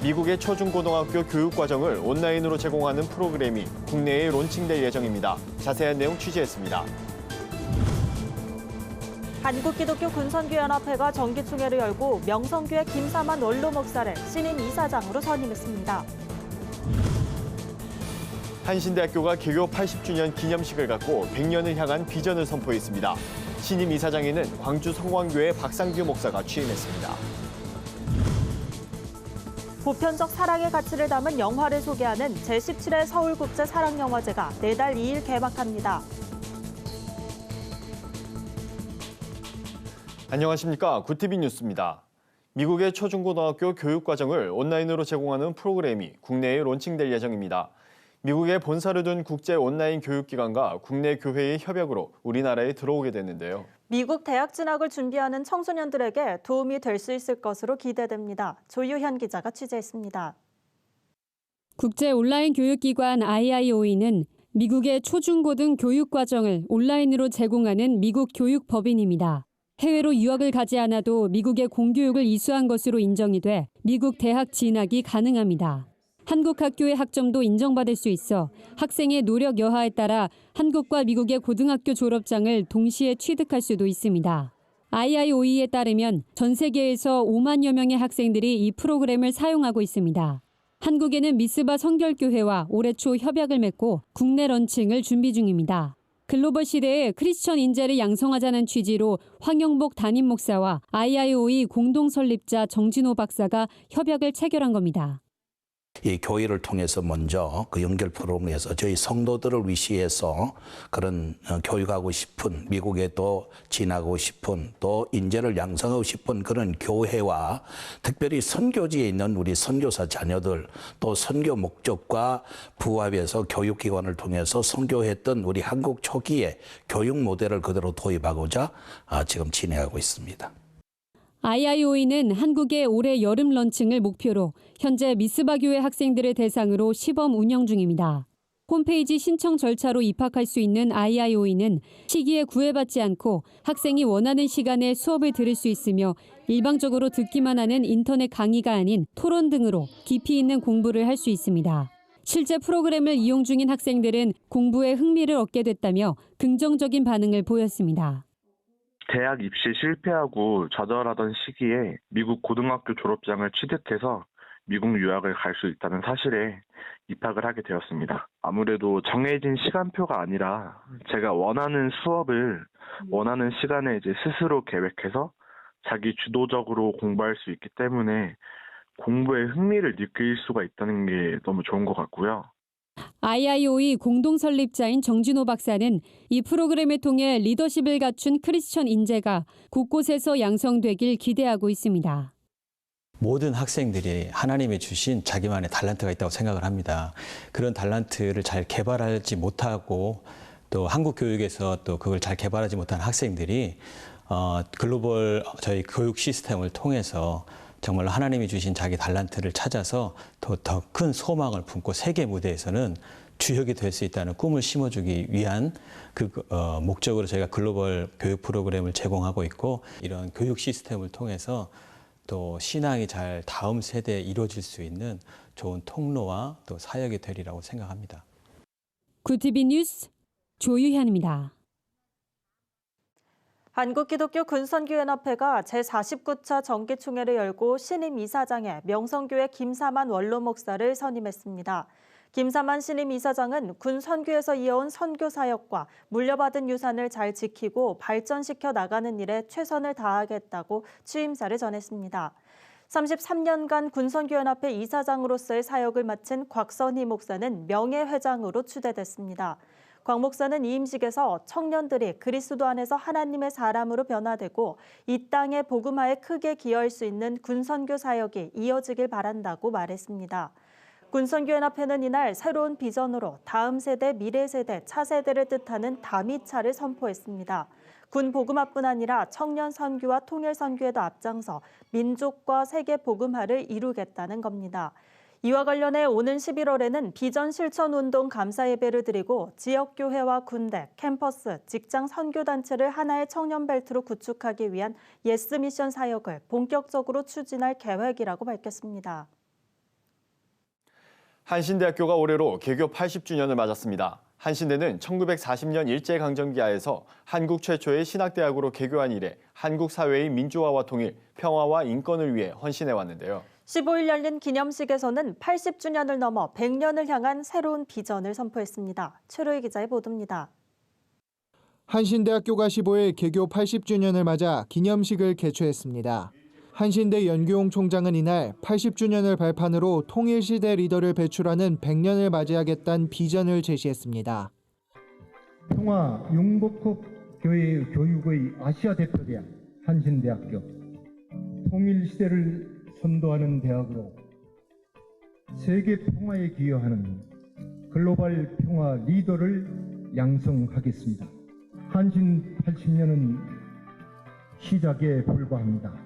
미국의 초중고등학교 교육과정을 온라인으로 제공하는 프로그램이 국내에 론칭될 예정입니다. 자세한 내용 취재했습니다. 한국기독교 군선교연합회가 정기총회를 열고 명성교회 김사만 원로 목사를 신임 이사장으로 선임했습니다. 한신대학교가 개교 80주년 기념식을 갖고 100년을 향한 비전을 선포했습니다. 신임 이사장에는 광주 성황교회 박상규 목사가 취임했습니다. 보편적 사랑의 가치를 담은 영화를 소개하는 제17회 서울국제사랑영화제가 내달 2일 개막합니다. 안녕하십니까. 구티비 뉴스입니다. 미국의 초중고등학교 교육과정을 온라인으로 제공하는 프로그램이 국내에 론칭될 예정입니다. 미국에 본사를 둔 국제 온라인 교육기관과 국내 교회의 협약으로 우리나라에 들어오게 됐는데요. 미국 대학 진학을 준비하는 청소년들에게 도움이 될 수 있을 것으로 기대됩니다. 조유현 기자가 취재했습니다. 국제 온라인 교육기관 IIOE는 미국의 초중고등 교육과정을 온라인으로 제공하는 미국 교육법인입니다. 해외로 유학을 가지 않아도 미국의 공교육을 이수한 것으로 인정이 돼 미국 대학 진학이 가능합니다. 한국 학교의 학점도 인정받을 수 있어 학생의 노력 여하에 따라 한국과 미국의 고등학교 졸업장을 동시에 취득할 수도 있습니다. IIOE에 따르면 전 세계에서 5만여 명의 학생들이 이 프로그램을 사용하고 있습니다. 한국에는 미스바 성결교회와 올해 초 협약을 맺고 국내 런칭을 준비 중입니다. 글로벌 시대에 크리스천 인재를 양성하자는 취지로 황영복 담임 목사와 IIOE 공동 설립자 정진호 박사가 협약을 체결한 겁니다. 이 교회를 통해서 먼저 그 연결 프로그램에서 저희 성도들을 위시해서 그런 교육하고 싶은, 미국에 또 진학하고 싶은, 또 인재를 양성하고 싶은 그런 교회와 특별히 선교지에 있는 우리 선교사 자녀들, 또 선교 목적과 부합해서 교육기관을 통해서 선교했던 우리 한국 초기의 교육 모델을 그대로 도입하고자 지금 진행하고 있습니다. IIOE는 한국의 올해 여름 런칭을 목표로 현재 미스바 교회 학생들을 대상으로 시범 운영 중입니다. 홈페이지 신청 절차로 입학할 수 있는 IIOE는 시기에 구애받지 않고 학생이 원하는 시간에 수업을 들을 수 있으며 일방적으로 듣기만 하는 인터넷 강의가 아닌 토론 등으로 깊이 있는 공부를 할 수 있습니다. 실제 프로그램을 이용 중인 학생들은 공부에 흥미를 얻게 됐다며 긍정적인 반응을 보였습니다. 대학 입시 실패하고 좌절하던 시기에 미국 고등학교 졸업장을 취득해서 미국 유학을 갈 수 있다는 사실에 입학을 하게 되었습니다. 아무래도 정해진 시간표가 아니라 제가 원하는 수업을 원하는 시간에 이제 스스로 계획해서 자기 주도적으로 공부할 수 있기 때문에 공부에 흥미를 느낄 수가 있다는 게 너무 좋은 것 같고요. IIOE 공동 설립자인 정진호 박사는 이 프로그램을 통해 리더십을 갖춘 크리스천 인재가 곳곳에서 양성되길 기대하고 있습니다. 모든 학생들이 하나님이 주신 자기만의 달란트가 있다고 생각을 합니다. 그런 달란트를 잘 개발하지 못하고 또 한국 교육에서 또 그걸 잘 개발하지 못한 학생들이 글로벌 저희 교육 시스템을 통해서 정말로 하나님이 주신 자기 달란트를 찾아서 더 큰 소망을 품고 세계 무대에서는 주역이 될 수 있다는 꿈을 심어주기 위한 그 목적으로 저희가 글로벌 교육 프로그램을 제공하고 있고, 이런 교육 시스템을 통해서 또 신앙이 잘 다음 세대에 이루어질 수 있는 좋은 통로와 또 사역이 되리라고 생각합니다. 구티비 뉴스 조유현입니다. 한국기독교 군선교연합회가 제49차 정기총회를 열고 신임 이사장에 명성교회 김사만 원로 목사를 선임했습니다. 김사만 신임 이사장은 군 선교에서 이어온 선교 사역과 물려받은 유산을 잘 지키고 발전시켜 나가는 일에 최선을 다하겠다고 취임사를 전했습니다. 33년간 군선교연합회 이사장으로서의 사역을 마친 곽선희 목사는 명예회장으로 추대됐습니다. 곽 목사는 이 임직에서 청년들이 그리스도 안에서 하나님의 사람으로 변화되고 이 땅의 복음화에 크게 기여할 수 있는 군선교 사역이 이어지길 바란다고 말했습니다. 군선교연합회는 이날 새로운 비전으로 다음 세대, 미래 세대, 차세대를 뜻하는 다미차를 선포했습니다. 군 복음화뿐 아니라 청년 선교와 통일 선교에도 앞장서 민족과 세계 복음화를 이루겠다는 겁니다. 이와 관련해 오는 11월에는 비전 실천 운동 감사 예배를 드리고 지역교회와 군대, 캠퍼스, 직장 선교단체를 하나의 청년 벨트로 구축하기 위한 예스 미션 사역을 본격적으로 추진할 계획이라고 밝혔습니다. 한신대학교가 올해로 개교 80주년을 맞았습니다. 한신대는 1940년 일제강점기하에서 한국 최초의 신학대학으로 개교한 이래 한국 사회의 민주화와 통일, 평화와 인권을 위해 헌신해왔는데요. 15일 열린 기념식에서는 80주년을 넘어 100년을 향한 새로운 비전을 선포했습니다. 최로희 기자의 보도입니다. 한신대학교가 15일 개교 80주년을 맞아 기념식을 개최했습니다. 한신대 연규홍 총장은 이날 80주년을 발판으로 통일시대 리더를 배출하는 100년을 맞이하겠다는 비전을 제시했습니다. 평화 융복합 교회의 교육의 아시아 대표대학 한신대학교, 통일시대를 선도하는 대학으로 세계 평화에 기여하는 글로벌 평화 리더를 양성하겠습니다. 한신 80년은 시작에 불과합니다.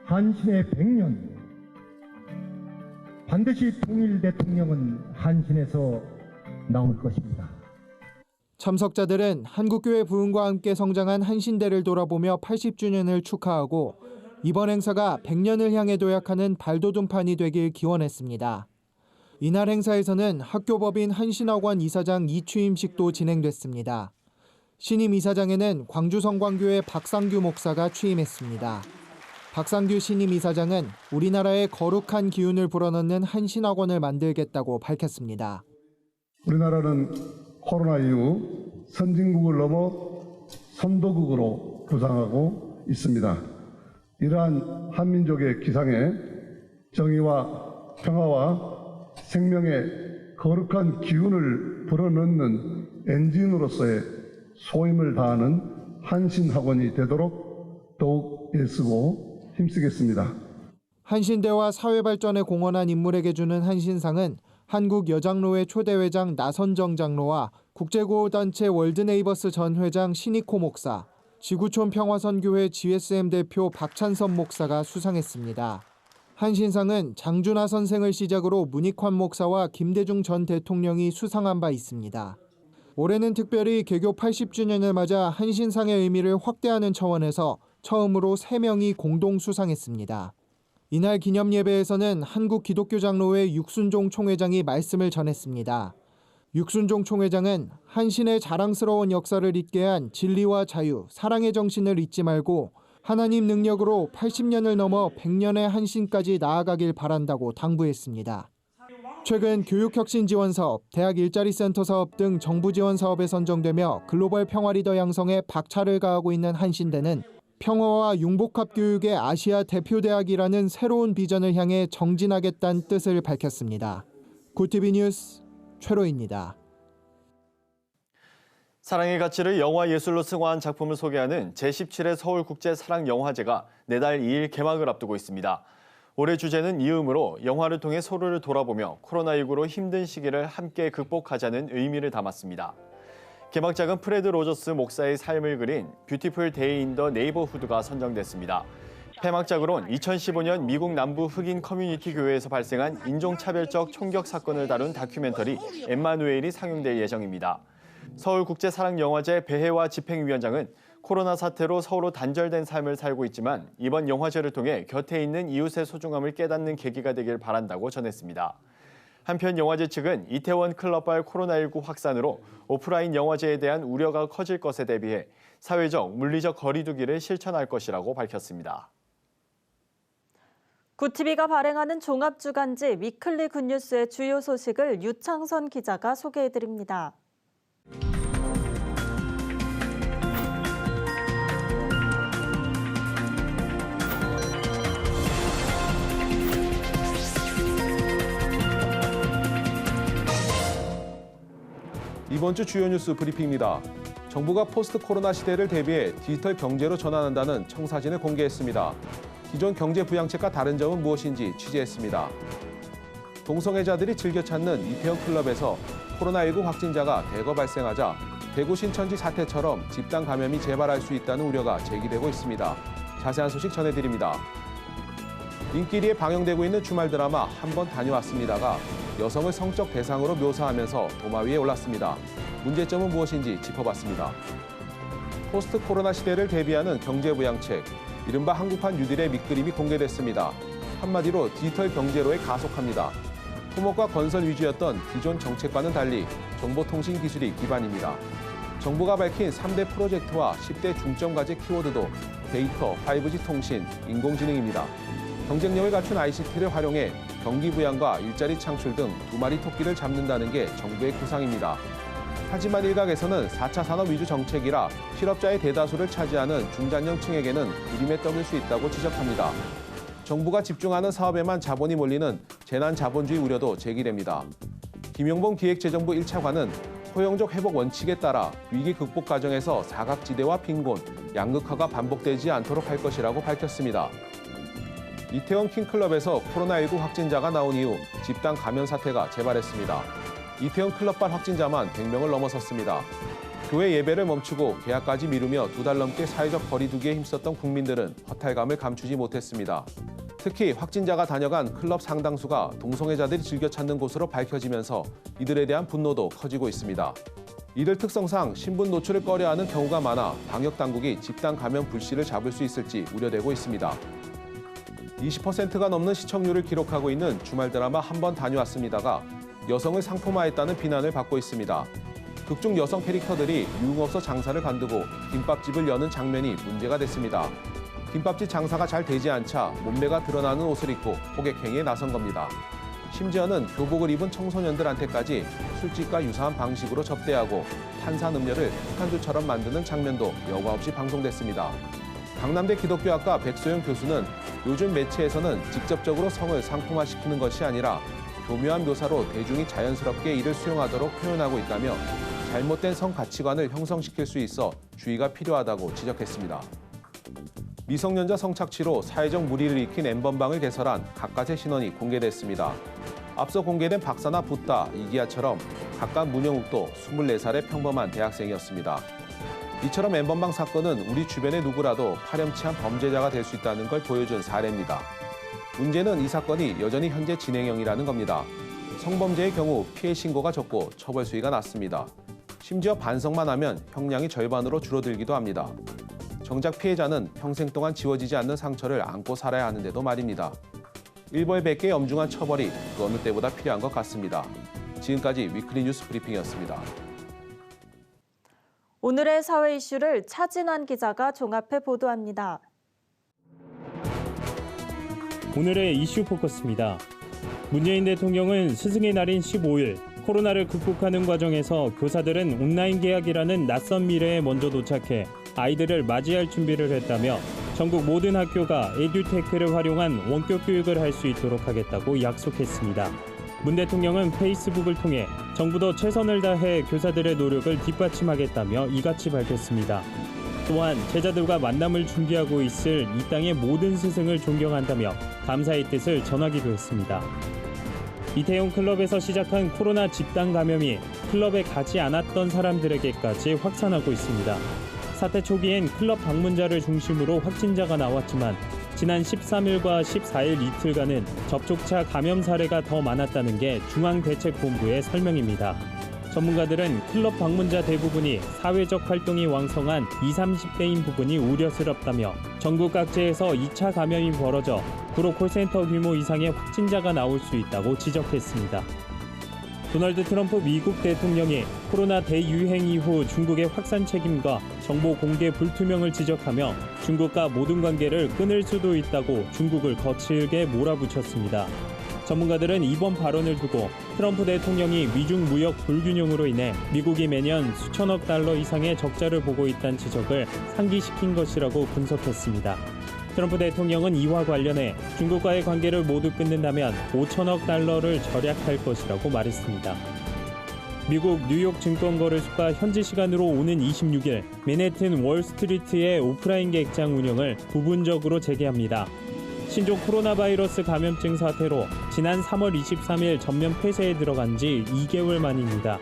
한신의 100년, 반드시 통일 대통령은 한신에서 나올 것입니다. 참석자들은 한국교회 부흥과 함께 성장한 한신대를 돌아보며 80주년을 축하하고 이번 행사가 100년을 향해 도약하는 발돋움판이 되길 기원했습니다. 이날 행사에서는 학교법인 한신학원 이사장 이취임식도 진행됐습니다. 신임 이사장에는 광주성광교회 박상규 목사가 취임했습니다. 박상규 신임 이사장은 우리나라에 거룩한 기운을 불어넣는 한신학원을 만들겠다고 밝혔습니다. 우리나라는 코로나 이후 선진국을 넘어 선도국으로 부상하고 있습니다. 이러한 한민족의 기상에 정의와 평화와 생명의 거룩한 기운을 불어넣는 엔진으로서의 소임을 다하는 한신학원이 되도록 더욱 애쓰고 힘쓰겠습니다. 한신대와 사회발전에 공헌한 인물에게 주는 한신상은 한국여장로회 초대회장 나선정 장로와 국제구호단체 월드네이버스 전 회장 신익호 목사, 지구촌 평화선교회 GSM 대표 박찬선 목사가 수상했습니다. 한신상은 장준하 선생을 시작으로 문익환 목사와 김대중 전 대통령이 수상한 바 있습니다. 올해는 특별히 개교 80주년을 맞아 한신상의 의미를 확대하는 차원에서 처음으로 3명이 공동 수상했습니다. 이날 기념 예배에서는 한국기독교장로회 육순종 총회장이 말씀을 전했습니다. 육순종 총회장은 한신의 자랑스러운 역사를 잇게 한 진리와 자유, 사랑의 정신을 잊지 말고 하나님 능력으로 80년을 넘어 100년의 한신까지 나아가길 바란다고 당부했습니다. 최근 교육혁신지원사업, 대학 일자리센터 사업 등 정부 지원 사업에 선정되며 글로벌 평화 리더 양성에 박차를 가하고 있는 한신대는 평화와 융복합 교육의 아시아 대표대학이라는 새로운 비전을 향해 정진하겠다는 뜻을 밝혔습니다. 구티비 뉴스 최로입니다. 사랑의 가치를 영화 예술로 승화한 작품을 소개하는 제17회 서울국제사랑영화제가 내달 2일 개막을 앞두고 있습니다. 올해 주제는 이음으로 영화를 통해 서로를 돌아보며 코로나19로 힘든 시기를 함께 극복하자는 의미를 담았습니다. 개막작은 프레드 로저스 목사의 삶을 그린 뷰티풀 데이 인 더 네이버후드가 선정됐습니다. 폐막작으론 2015년 미국 남부 흑인 커뮤니티 교회에서 발생한 인종차별적 총격 사건을 다룬 다큐멘터리 엠마누엘이 상영될 예정입니다. 서울국제사랑영화제 배혜화 집행위원장은 코로나 사태로 서로 단절된 삶을 살고 있지만 이번 영화제를 통해 곁에 있는 이웃의 소중함을 깨닫는 계기가 되길 바란다고 전했습니다. 한편 영화제 측은 이태원 클럽발 코로나19 확산으로 오프라인 영화제에 대한 우려가 커질 것에 대비해 사회적, 물리적 거리 두기를 실천할 것이라고 밝혔습니다. 구티비가 발행하는 종합주간지 위클리 굿뉴스의 주요 소식을 유창선 기자가 소개해드립니다. 이번 주 주요 뉴스 브리핑입니다. 정부가 포스트 코로나 시대를 대비해 디지털 경제로 전환한다는 청사진을 공개했습니다. 기존 경제 부양책과 다른 점은 무엇인지 취재했습니다. 동성애자들이 즐겨 찾는 이태원 클럽에서 코로나19 확진자가 대거 발생하자 대구 신천지 사태처럼 집단 감염이 재발할 수 있다는 우려가 제기되고 있습니다. 자세한 소식 전해드립니다. 인기리에 방영되고 있는 주말 드라마 한 번 다녀왔습니다가 여성을 성적 대상으로 묘사하면서 도마 위에 올랐습니다. 문제점은 무엇인지 짚어봤습니다. 포스트 코로나 시대를 대비하는 경제부양책, 이른바 한국판 뉴딜의 밑그림이 공개됐습니다. 한마디로 디지털 경제로에 가속합니다. 토목과 건설 위주였던 기존 정책과는 달리 정보통신 기술이 기반입니다. 정부가 밝힌 3대 프로젝트와 10대 중점 과제 키워드도 데이터, 5G 통신, 인공지능입니다. 경쟁력을 갖춘 ICT를 활용해 경기 부양과 일자리 창출 등 두 마리 토끼를 잡는다는 게 정부의 구상입니다. 하지만 일각에서는 4차 산업 위주 정책이라 실업자의 대다수를 차지하는 중장년층에게는 그림의 떡일 수 있다고 지적합니다. 정부가 집중하는 사업에만 자본이 몰리는 재난 자본주의 우려도 제기됩니다. 김용범 기획재정부 1차관은 포용적 회복 원칙에 따라 위기 극복 과정에서 사각지대와 빈곤, 양극화가 반복되지 않도록 할 것이라고 밝혔습니다. 이태원 킹클럽에서 코로나19 확진자가 나온 이후 집단 감염 사태가 재발했습니다. 이태원 클럽발 확진자만 100명을 넘어섰습니다. 교회 예배를 멈추고 개학까지 미루며 2달 넘게 사회적 거리두기에 힘썼던 국민들은 허탈감을 감추지 못했습니다. 특히 확진자가 다녀간 클럽 상당수가 동성애자들이 즐겨 찾는 곳으로 밝혀지면서 이들에 대한 분노도 커지고 있습니다. 이들 특성상 신분 노출을 꺼려하는 경우가 많아 방역당국이 집단 감염 불씨를 잡을 수 있을지 우려되고 있습니다. 20%가 넘는 시청률을 기록하고 있는 주말 드라마 한 번 다녀왔습니다가 여성을 상품화했다는 비난을 받고 있습니다. 극중 여성 캐릭터들이 유흥업소 장사를 관두고 김밥집을 여는 장면이 문제가 됐습니다. 김밥집 장사가 잘 되지 않자 몸매가 드러나는 옷을 입고 호객행위에 나선 겁니다. 심지어는 교복을 입은 청소년들한테까지 술집과 유사한 방식으로 접대하고 탄산음료를 폭탄주처럼 만드는 장면도 여과 없이 방송됐습니다. 강남대 기독교학과 백소영 교수는 요즘 매체에서는 직접적으로 성을 상품화시키는 것이 아니라 교묘한 묘사로 대중이 자연스럽게 이를 수용하도록 표현하고 있다며 잘못된 성 가치관을 형성시킬 수 있어 주의가 필요하다고 지적했습니다. 미성년자 성착취로 사회적 물의를 일으킨 N번방을 개설한 각각의 신원이 공개됐습니다. 앞서 공개된 박사나 붓다, 이기아처럼 각각 문영욱도 24살의 평범한 대학생이었습니다. 이처럼 N번방 사건은 우리 주변의 누구라도 파렴치한 범죄자가 될 수 있다는 걸 보여준 사례입니다. 문제는 이 사건이 여전히 현재 진행형이라는 겁니다. 성범죄의 경우 피해 신고가 적고 처벌 수위가 낮습니다. 심지어 반성만 하면 형량이 절반으로 줄어들기도 합니다. 정작 피해자는 평생 동안 지워지지 않는 상처를 안고 살아야 하는데도 말입니다. 일벌 100개의 엄중한 처벌이 그 어느 때보다 필요한 것 같습니다. 지금까지 위클리 뉴스 브리핑이었습니다. 오늘의 사회 이슈를 차진환 기자가 종합해 보도합니다. 오늘의 이슈 포커스입니다. 문재인 대통령은 스승의 날인 15일 코로나를 극복하는 과정에서 교사들은 온라인 개학이라는 낯선 미래에 먼저 도착해 아이들을 맞이할 준비를 했다며 전국 모든 학교가 에듀테크를 활용한 원격 교육을 할 수 있도록 하겠다고 약속했습니다. 문 대통령은 페이스북을 통해 정부도 최선을 다해 교사들의 노력을 뒷받침하겠다며 이같이 밝혔습니다. 또한 제자들과 만남을 준비하고 있을 이 땅의 모든 스승을 존경한다며 감사의 뜻을 전하기도 했습니다. 이태원 클럽에서 시작한 코로나 집단 감염이 클럽에 가지 않았던 사람들에게까지 확산하고 있습니다. 사태 초기엔 클럽 방문자를 중심으로 확진자가 나왔지만 지난 13일과 14일 이틀간은 접촉자 감염 사례가 더 많았다는 게 중앙대책본부의 설명입니다. 전문가들은 클럽 방문자 대부분이 사회적 활동이 왕성한 20, 30대인 부분이 우려스럽다며 전국 각지에서 2차 감염이 벌어져 구로 콜센터 규모 이상의 확진자가 나올 수 있다고 지적했습니다. 도널드 트럼프 미국 대통령이 코로나 대유행 이후 중국의 확산 책임과 정보 공개 불투명을 지적하며 중국과 모든 관계를 끊을 수도 있다고 중국을 거칠게 몰아붙였습니다. 전문가들은 이번 발언을 두고 트럼프 대통령이 미중 무역 불균형으로 인해 미국이 매년 수천억 달러 이상의 적자를 보고 있다는 지적을 상기시킨 것이라고 분석했습니다. 트럼프 대통령은 이와 관련해 중국과의 관계를 모두 끊는다면 5천억 달러를 절약할 것이라고 말했습니다. 미국 뉴욕 증권거래소가 현지 시간으로 오는 26일 맨해튼 월스트리트의 오프라인 객장 운영을 부분적으로 재개합니다. 신종 코로나 바이러스 감염증 사태로 지난 3월 23일 전면 폐쇄에 들어간 지 2개월 만입니다.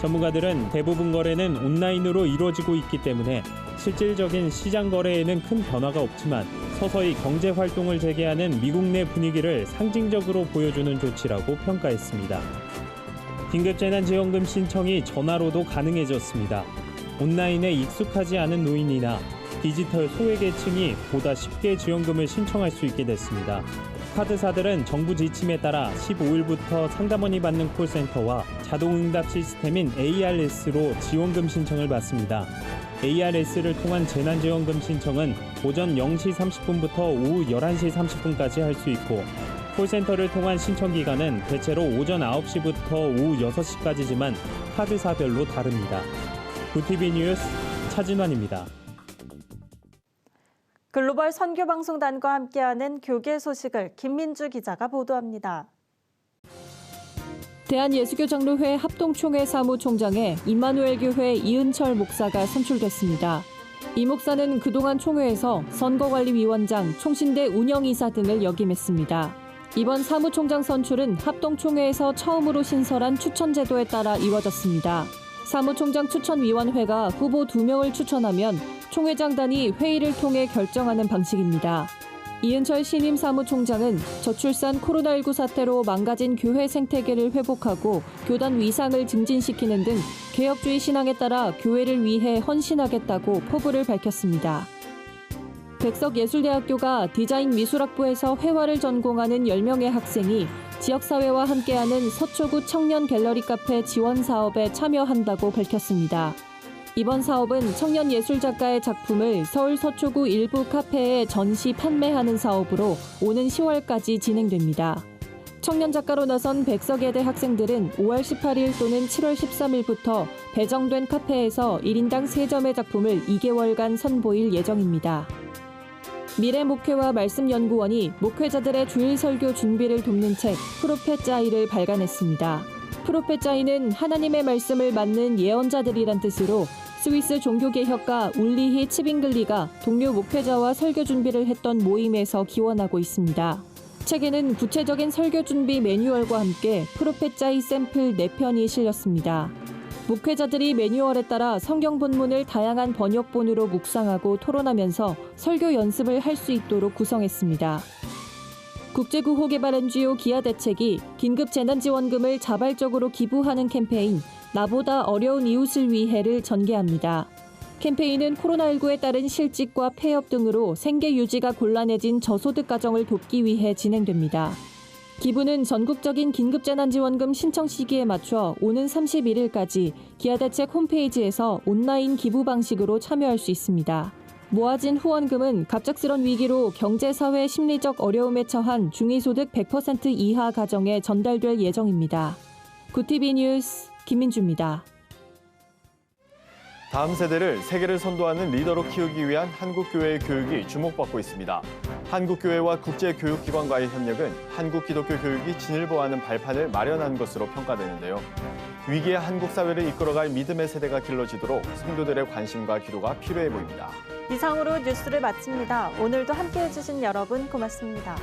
전문가들은 대부분 거래는 온라인으로 이루어지고 있기 때문에 실질적인 시장 거래에는 큰 변화가 없지만 서서히 경제 활동을 재개하는 미국 내 분위기를 상징적으로 보여주는 조치라고 평가했습니다. 긴급재난지원금 신청이 전화로도 가능해졌습니다. 온라인에 익숙하지 않은 노인이나 디지털 소외계층이 보다 쉽게 지원금을 신청할 수 있게 됐습니다. 카드사들은 정부 지침에 따라 15일부터 상담원이 받는 콜센터와 자동응답 시스템인 ARS로 지원금 신청을 받습니다. ARS를 통한 재난지원금 신청은 오전 0시 30분부터 오후 11시 30분까지 할 수 있고 콜센터를 통한 신청 기간은 대체로 오전 9시부터 오후 6시까지지만 카드사별로 다릅니다. 구티비 뉴스 차진환입니다. 글로벌 선교방송단과 함께하는 교계 소식을 김민주 기자가 보도합니다. 대한예수교장로회 합동총회 사무총장에 임마누엘 교회 이은철 목사가 선출됐습니다. 이 목사는 그동안 총회에서 선거관리위원장, 총신대 운영이사 등을 역임했습니다. 이번 사무총장 선출은 합동총회에서 처음으로 신설한 추천제도에 따라 이뤄졌습니다. 사무총장 추천위원회가 후보 2명을 추천하면 총회장단이 회의를 통해 결정하는 방식입니다. 이은철 신임 사무총장은 저출산 코로나19 사태로 망가진 교회 생태계를 회복하고 교단 위상을 증진시키는 등 개혁주의 신앙에 따라 교회를 위해 헌신하겠다고 포부를 밝혔습니다. 백석예술대학교가 디자인 미술학부에서 회화를 전공하는 10명의 학생이 지역사회와 함께하는 서초구 청년 갤러리 카페 지원 사업에 참여한다고 밝혔습니다. 이번 사업은 청년 예술작가의 작품을 서울 서초구 일부 카페에 전시 판매하는 사업으로 오는 10월까지 진행됩니다. 청년 작가로 나선 백석예대 학생들은 5월 18일 또는 7월 13일부터 배정된 카페에서 1인당 3점의 작품을 2개월간 선보일 예정입니다. 미래목회와 말씀연구원이 목회자들의 주일 설교 준비를 돕는 책 프로페짜이를 발간했습니다. 프로페짜이는 하나님의 말씀을 맡는 예언자들이란 뜻으로 스위스 종교개혁가 울리히 치빙글리가 동료 목회자와 설교 준비를 했던 모임에서 기원하고 있습니다. 책에는 구체적인 설교 준비 매뉴얼과 함께 프로페짜이 샘플 4편이 실렸습니다. 목회자들이 매뉴얼에 따라 성경 본문을 다양한 번역본으로 묵상하고 토론하면서 설교 연습을 할 수 있도록 구성했습니다. 국제구호개발 NGO 기아대책이 긴급재난지원금을 자발적으로 기부하는 캠페인 나보다 어려운 이웃을 위해를 전개합니다. 캠페인은 코로나19에 따른 실직과 폐업 등으로 생계 유지가 곤란해진 저소득 가정을 돕기 위해 진행됩니다. 기부는 전국적인 긴급재난지원금 신청 시기에 맞춰 오는 31일까지 기아대책 홈페이지에서 온라인 기부 방식으로 참여할 수 있습니다. 모아진 후원금은 갑작스런 위기로 경제사회 심리적 어려움에 처한 중위소득 100% 이하 가정에 전달될 예정입니다. 구티비 뉴스 김민주입니다. 다음 세대를 세계를 선도하는 리더로 키우기 위한 한국교회의 교육이 주목받고 있습니다. 한국교회와 국제교육기관과의 협력은 한국 기독교 교육이 진일보하는 발판을 마련한 것으로 평가되는데요. 위기의 한국 사회를 이끌어갈 믿음의 세대가 길러지도록 성도들의 관심과 기도가 필요해 보입니다. 이상으로 뉴스를 마칩니다. 오늘도 함께해 주신 여러분 고맙습니다.